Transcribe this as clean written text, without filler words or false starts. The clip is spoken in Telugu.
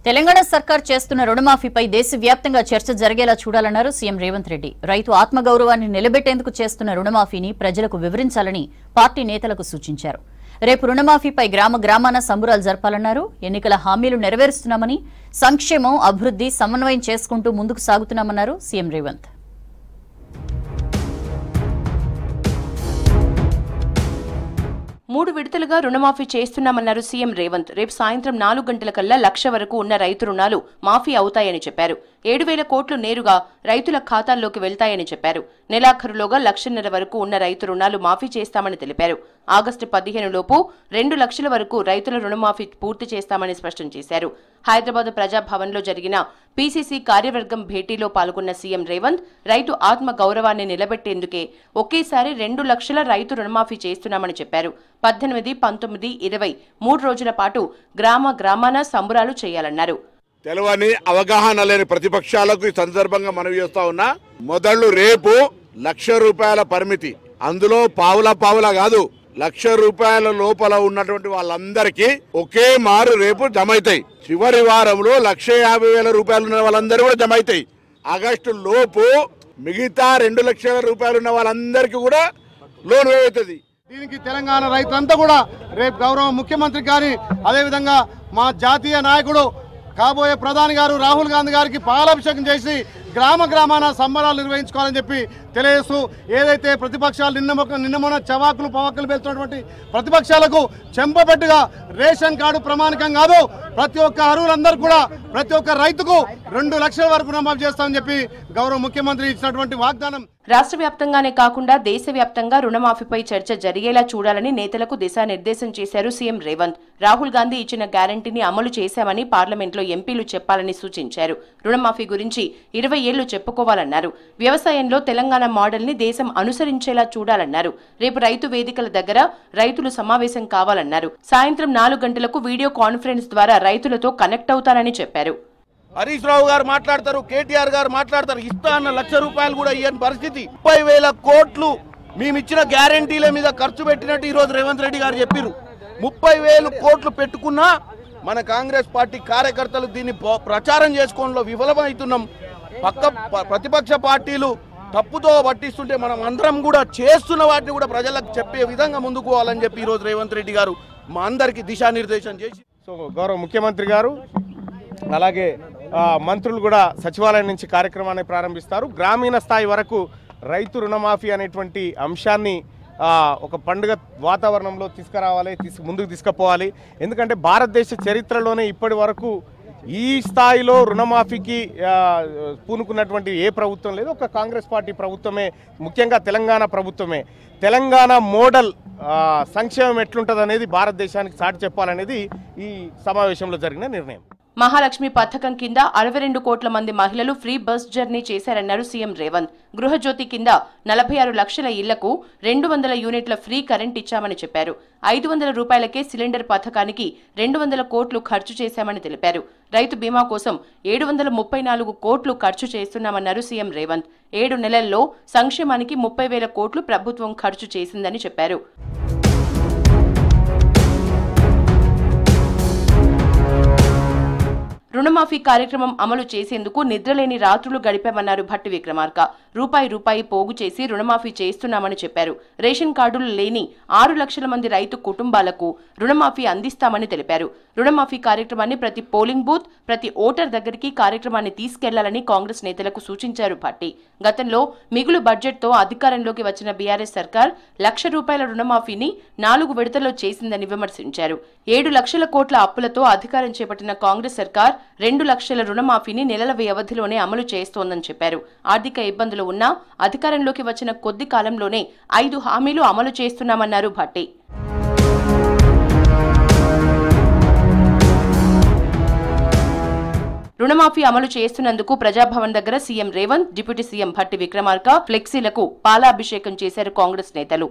తెలంగాణ సర్కార్ చేస్తున్న రుణమాఫీపై దేశవ్యాప్తంగా చర్చ జరిగేలా చూడాలన్నారు సీఎం రేవంత్ రెడ్డి. రైతు ఆత్మగౌరవాన్ని నిలబెట్టేందుకు చేస్తున్న రుణమాఫీని ప్రజలకు వివరించాలని పార్టీ నేతలకు సూచించారు. రేపు రుణమాఫీపై గ్రామాన సంబురాలు జరపాలన్నారు. ఎన్నికల హామీలు నెరవేరుస్తున్నామని, సంక్షేమం, అభివృద్ధి సమన్వయం చేసుకుంటూ ముందుకు సాగుతున్నామన్నారు సీఎం రేవంత్. 3 విడతలుగా రుణమాఫీ చేస్తున్నామన్నారు సీఎం రేవంత్. రేపు సాయంత్రం 4 గంటలకల్లా 1,00,000 వరకు ఉన్న రైతు రుణాలు మాఫీ అవుతాయని చెప్పారు. 7,000 కోట్లు నేరుగా రైతుల ఖాతాల్లోకి వెళ్తాయని చెప్పారు. నెలాఖరులోగా 1,50,000 వరకు ఉన్న రైతు రుణాలు మాఫీ చేస్తామని తెలిపారు. ఆగస్టు 15 లోపు 2,00,000 వరకు రైతుల రుణమాఫీ పూర్తి చేస్తామని స్పష్టం చేశారు. హైదరాబాద్ ప్రజాభవన్లో జరిగిన పీసీసీ కార్యవర్గం భేటీలో పాల్గొన్న సీఎం రేవంత్ రైతు ఆత్మ గౌరవాన్ని నిలబెట్టేందుకే ఒకేసారి 2,00,000 రైతు రుణమాఫీ చేస్తున్నామని చెప్పారు. 18, 19, 20 3 రోజుల పాటు గ్రామాన సంబురాలు చేయాలన్నారు. తెలవని అవగాహన లేని ప్రతిపక్షాలకు ఈ సందర్భంగా మనవి చేస్తా ఉన్నా. మొదలు రేపు 1,00,000 రూపాయల పరిమితి, అందులో పావుల కాదు, 1,00,000 రూపాయల లోపల ఉన్నటువంటి వాళ్ళందరికీ ఒకే మారు రేపు జమ అవుతాయి. చివరి వారంలో 1,50,000 రూపాయలు ఉన్న వాళ్ళందరూ కూడా జమ అవుతాయి. ఆగస్టు లోపు మిగతా 2,00,000 రూపాయలు ఉన్న వాళ్ళందరికీ కూడా లోన్ అవుతుంది. దీనికి తెలంగాణ రైతులంతా కూడా రేపు గౌరవ ముఖ్యమంత్రి గారి, అదేవిధంగా మా జాతీయ నాయకుడు కాబోయే ప్రధాని గారు రాహుల్ గాంధీ గారికి పాలాభిషేకం చేసి గ్రామాన సంబరాలు నిర్వహించుకోవాలని చెప్పి తెలియజేస్తూ, ఏదైతే ప్రతిపక్షాలు నిన్నమొన్న చవాకులు పవాకులు వెళ్తున్నటువంటి ప్రతిపక్షాలకు చెంపపెట్టుగా రేషన్ కార్డు ప్రమాణికం కాదు, ప్రతి ఒక్క అర్హులందరూ కూడా ప్రతి ఒక్క రైతుకు 2,00,000 వరకు రుణమాఫీ చేస్తామని చెప్పి గౌరవ ముఖ్యమంత్రి ఇచ్చినటువంటి వాగ్దానం. రాష్ట్ర వ్యాప్తంగానే కాకుండా దేశవ్యాప్తంగా రుణమాఫీపై చర్చ జరిగేలా చూడాలని నేతలకు దిశానిర్దేశం చేశారు సీఎం రేవంత్. రాహుల్ గాంధీ ఇచ్చిన గ్యారంటీని అమలు చేశామని పార్లమెంట్లో ఎంపీలు చెప్పాలని సూచించారు. రుణమాఫీ గురించి 20 ఏళ్లు చెప్పుకోవాలన్నారు. వ్యవసాయంలో తెలంగాణ మోడల్ ని దేశం అనుసరించేలా చూడాలన్నారు. రేపు రైతు వేదికల దగ్గర రైతులు సమావేశం కావాలన్నారు. సాయంత్రం 4 గంటలకు వీడియో కాన్ఫరెన్స్ ద్వారా రైతులతో కనెక్ట్ అవుతానని చెప్పారు. హరీష్ రావు గారు మాట్లాడతారు, కేటీఆర్ గారు మాట్లాడతారు, ఇస్తా అన్న 1,00,000 రూపాయలు కూడా ఇయ్యని పరిస్థితి. 30,000 కోట్లు మేమిచ్చిన గ్యారంటీల మీద ఖర్చు పెట్టినట్టు ఈరోజు రేవంత్ రెడ్డి గారు చెప్పారు. 30,000 కోట్లు పెట్టుకున్నా మన కాంగ్రెస్ పార్టీ కార్యకర్తలు దీన్ని ప్రచారం చేసుకోవడంలో విఫలమవుతున్నాం. ప్రతిపక్ష పార్టీలు తప్పుతో పట్టిస్తుంటే మనం అందరం కూడా చేస్తున్న వాటిని కూడా ప్రజలకు చెప్పే విధంగా ముందుకు పోవాలని చెప్పి ఈరోజు రేవంత్ రెడ్డి గారు మా అందరికి దిశానిర్దేశం చేసి, సో గౌరవ ముఖ్యమంత్రి గారు అలాగే మంత్రులు కూడా సచివాలయం నుంచి కార్యక్రమాన్ని ప్రారంభిస్తారు. గ్రామీణ స్థాయి వరకు రైతు రుణమాఫీ అనేటువంటి అంశాన్ని ఒక పండుగ వాతావరణంలో తీసుకురావాలి, ముందుకు తీసుకుపోవాలి. ఎందుకంటే భారతదేశ చరిత్రలోనే ఇప్పటి వరకు ఈ స్థాయిలో రుణమాఫీకి పూనుకున్నటువంటి ఏ ప్రభుత్వం లేదు. ఒక కాంగ్రెస్ పార్టీ ప్రభుత్వమే, ముఖ్యంగా తెలంగాణ ప్రభుత్వమే. తెలంగాణ మోడల్ సంక్షేమం ఎట్లుంటుంది అనేది భారతదేశానికి చాటి చెప్పాలనేది ఈ సమావేశంలో జరిగిన నిర్ణయం. మహాలక్ష్మి పథకం కింద 62 కోట్ల మంది మహిళలు ఫ్రీ బస్ జర్నీ చేశారన్నారు సీఎం రేవంత్. గృహజ్యోతి కింద 46 లక్షల ఇళ్లకు 200 యూనిట్ల ఫ్రీ కరెంట్ ఇచ్చామని చెప్పారు. 500 రూపాయలకే సిలిండర్ పథకానికి 200 కోట్లు ఖర్చు చేశామని తెలిపారు. రైతు బీమా కోసం 734 కోట్లు ఖర్చు చేస్తున్నామన్నారు సీఎం రేవంత్. 7 నెలల్లో సంక్షేమానికి 30,000 కోట్లు ప్రభుత్వం ఖర్చు చేసిందని చెప్పారు. రుణమాఫీ కార్యక్రమం అమలు చేసేందుకు నిద్రలేని రాత్రులు గడిపామన్నారు భట్టి విక్రమార్క. రూపాయి పోగు చేసి రుణమాఫీ చేస్తున్నామని చెప్పారు. రేషన్ కార్డులు లేని 6 లక్షల మంది రైతు కుటుంబాలకు రుణమాఫీ అందిస్తామని తెలిపారు. రుణమాఫీ కార్యక్రమాన్ని ప్రతి పోలింగ్ బూత్, ప్రతి ఓటర్ దగ్గరికి కార్యక్రమాన్ని తీసుకెళ్లాలని కాంగ్రెస్ నేతలకు సూచించారు భట్టి. గతంలో మిగులు బడ్జెట్తో అధికారంలోకి వచ్చిన బీఆర్ఎస్ సర్కార్ 1,00,000 రూపాయల రుణమాఫీని 4 విడతల్లో చేసిందని విమర్శించారు. 7 లక్షల కోట్ల అప్పులతో అధికారం చేపట్టిన కాంగ్రెస్ సర్కార్ 2,00,000 రుణమాఫీని నెలల వ్యవధిలోనే అమలు చేస్తోందని చెప్పారు. ఆర్థిక ఇబ్బందులు ఉన్నా అధికారంలోకి వచ్చిన కొద్ది కాలంలోనే 5 హామీలు అమలు చేస్తున్నామన్నారు భట్టి. రుణమాఫీ అమలు చేస్తున్నందుకు ప్రజాభవన్ దగ్గర CM Revanth, deputy CM Bhatti Vikramarka ఫ్లెక్సీలకు పాలాభిషేకం చేశారు కాంగ్రెస్ నేతలు.